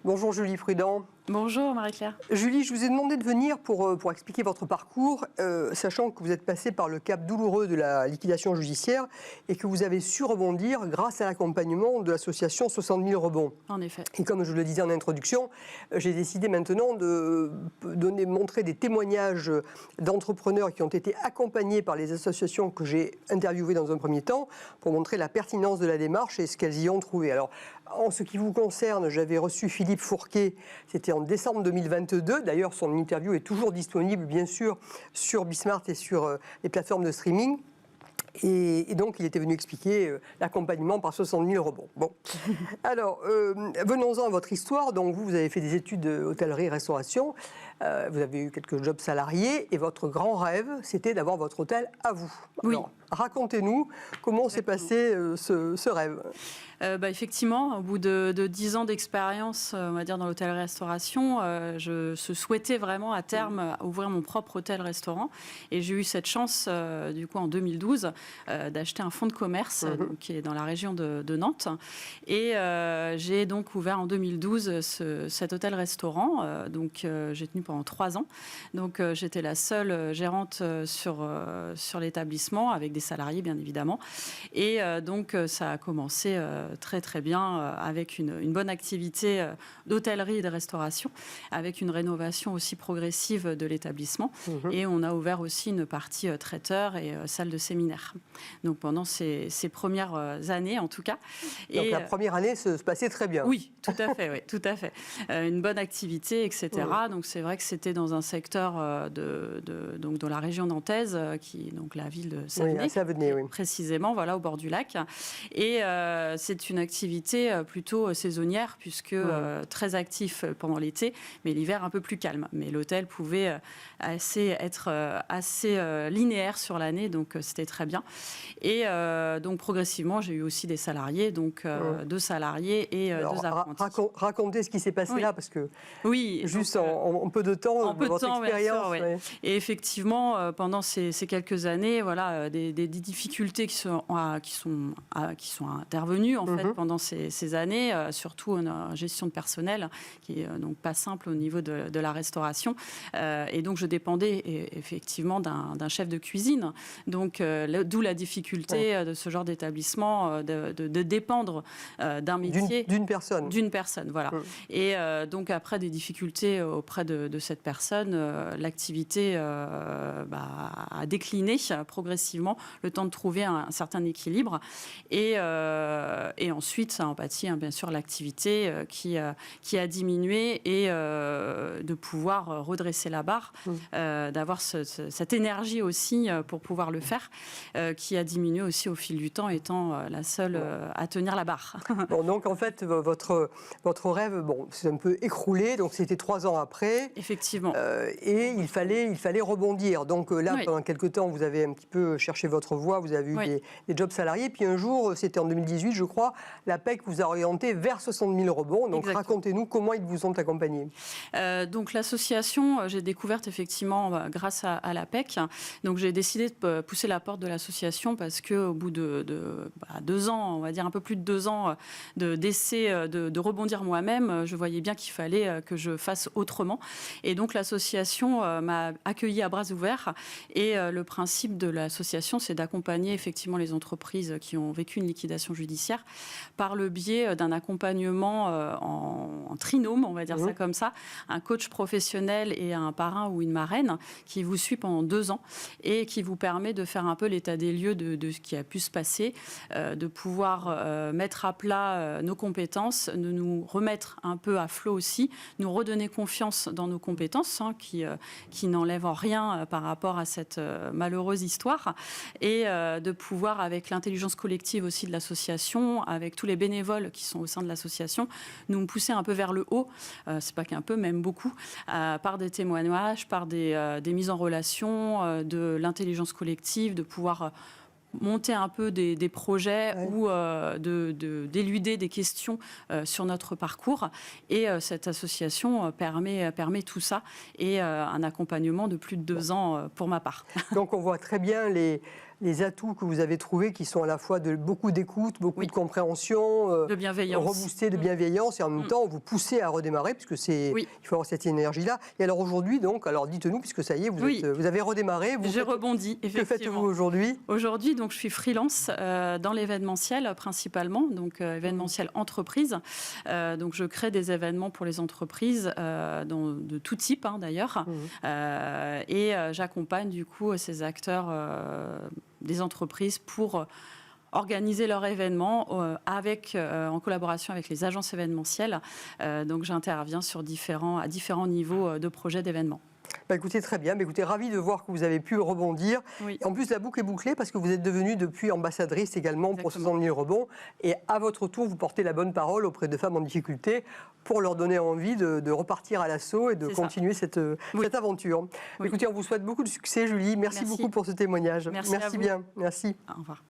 Bonjour Julie Prudent. Bonjour Marie-Claire. Julie, je vous ai demandé de venir pour expliquer votre parcours, sachant que vous êtes passée par le cap douloureux de la liquidation judiciaire et que vous avez su rebondir grâce à l'accompagnement de l'association 60 000 rebonds. En effet. Et comme je le disais en introduction, j'ai décidé maintenant de montrer des témoignages d'entrepreneurs qui ont été accompagnés par les associations que j'ai interviewées dans un premier temps pour montrer la pertinence de la démarche et ce qu'elles y ont trouvé. Alors, en ce qui vous concerne, j'avais reçu Philippe Fourquet, c'était en décembre 2022. D'ailleurs, son interview est toujours disponible, bien sûr, sur Bismart et sur les plateformes de streaming. Et donc, il était venu expliquer l'accompagnement par 60 000 rebonds. Bon. Alors, venons-en à votre histoire. Donc, vous avez fait des études d'hôtellerie-restauration. Vous avez eu quelques jobs salariés. Et votre grand rêve, c'était d'avoir votre hôtel à vous. Oui. Alors, racontez-nous comment s'est passé ce rêve. Effectivement, au bout de 10 ans d'expérience, on va dire, dans l'hôtellerie-restauration, je souhaitais vraiment à terme ouvrir mon propre hôtel-restaurant. Et j'ai eu cette chance, du coup, en 2012, d'acheter un fonds de commerce donc, qui est dans la région de Nantes. Et j'ai donc ouvert en 2012 cet hôtel-restaurant. Donc, j'ai tenu pendant 3 ans. Donc, j'étais la seule gérante sur l'établissement, avec des salariés, bien évidemment. Et donc, ça a commencé très très bien avec une bonne activité d'hôtellerie et de restauration, avec une rénovation aussi progressive de l'établissement. Et on a ouvert aussi une partie traiteur et salle de séminaire. Donc pendant ces premières années en tout cas. Donc la première année se passait très bien. Oui, tout à fait, oui, tout à fait. Une bonne activité, etc. Donc c'est vrai que c'était dans un secteur donc dans la région nantaise, qui donc la ville de Savenay, Savenay, précisément, voilà, au bord du lac. Et c'est une activité plutôt saisonnière, puisque très actif pendant l'été, mais l'hiver un peu plus calme. Mais l'hôtel pouvait être assez linéaire sur l'année, donc c'était très bien. Et donc progressivement, j'ai eu aussi des salariés, donc 2 salariés et 2 apprentis. Racontez ce qui s'est passé là, parce que juste donc, en peu de temps, en peu de temps, expérience. Bien sûr, ouais. Et effectivement, pendant ces quelques années, voilà, des difficultés qui sont intervenues en fait pendant ces années, surtout en gestion de personnel, qui est donc pas simple au niveau de la restauration. Et donc je dépendais effectivement d'un chef de cuisine. Donc d'où la difficulté de ce genre d'établissement de dépendre d'un métier. D'une personne. D'une personne, voilà. Et donc après des difficultés auprès de cette personne, l'activité a décliné progressivement, le temps de trouver un certain équilibre. Et ensuite, ça en pâtit, bien sûr, l'activité qui a diminué et de pouvoir redresser la barre, d'avoir cette énergie aussi pour pouvoir le faire, qui a diminué aussi au fil du temps, étant la seule à tenir la barre. Bon, donc en fait, votre rêve, c'est un peu écroulé, donc c'était 3 ans après. Effectivement. Et il fallait rebondir. Donc là, pendant quelques temps, vous avez un petit peu cherché votre voie, vous avez eu des jobs salariés, puis un jour, c'était en 2018, je crois, la PEC vous a orienté vers 60 000 rebonds. Donc racontez-nous comment ils vous ont accompagné. Donc l'association, j'ai découverte effectivement grâce à la PEC. Donc j'ai décidé de pousser la porte de l'association parce qu'au bout de 2 ans, on va dire un peu plus de 2 ans d'essai de rebondir moi-même, je voyais bien qu'il fallait que je fasse autrement. Et donc l'association m'a accueilli à bras ouverts. Et le principe de l'association, c'est d'accompagner effectivement les entreprises qui ont vécu une liquidation judiciaire par le biais d'un accompagnement en trinôme, on va dire ça comme ça, un coach professionnel et un parrain ou une marraine qui vous suit pendant 2 ans et qui vous permet de faire un peu l'état des lieux de ce qui a pu se passer, de pouvoir mettre à plat nos compétences, de nous remettre un peu à flot aussi, nous redonner confiance dans nos compétences, qui n'enlèvent en rien par rapport à cette malheureuse histoire, et de pouvoir, avec l'intelligence collective aussi de l'association, avec tous les bénévoles qui sont au sein de l'association, nous pousser un peu vers le haut, c'est pas qu'un peu, même beaucoup, par des témoignages, par des mises en relation, de l'intelligence collective, de pouvoir monter un peu des projets ou d'éluder des questions sur notre parcours. Et cette association permet tout ça et un accompagnement de plus de 2 ans pour ma part. Donc on voit très bien les atouts que vous avez trouvés qui sont à la fois beaucoup d'écoute, beaucoup de compréhension, de bienveillance, reboosté de bienveillance, et en même temps vous poussez à redémarrer, puisque il faut avoir cette énergie-là. Et alors aujourd'hui, donc, alors dites-nous, puisque ça y est, vous avez redémarré. J'ai rebondi, effectivement. Que faites-vous aujourd'hui? Aujourd'hui, donc, je suis freelance dans l'événementiel principalement, donc événementiel entreprise. Donc je crée des événements pour les entreprises de tout type d'ailleurs. Et j'accompagne du coup ces acteurs des entreprises pour organiser leur événement en collaboration avec les agences événementielles. Donc j'interviens à différents niveaux de projets d'événements. Écoutez, très bien. Écoutez, ravi de voir que vous avez pu rebondir. Oui. En plus, la boucle est bouclée parce que vous êtes devenue depuis ambassadrice également pour 60 000 rebonds. Et à votre tour, vous portez la bonne parole auprès de femmes en difficulté pour leur donner envie de repartir à l'assaut et de continuer cette aventure. Oui. Écoutez, on vous souhaite beaucoup de succès, Julie. Merci beaucoup pour ce témoignage. Merci bien. Merci. Au revoir.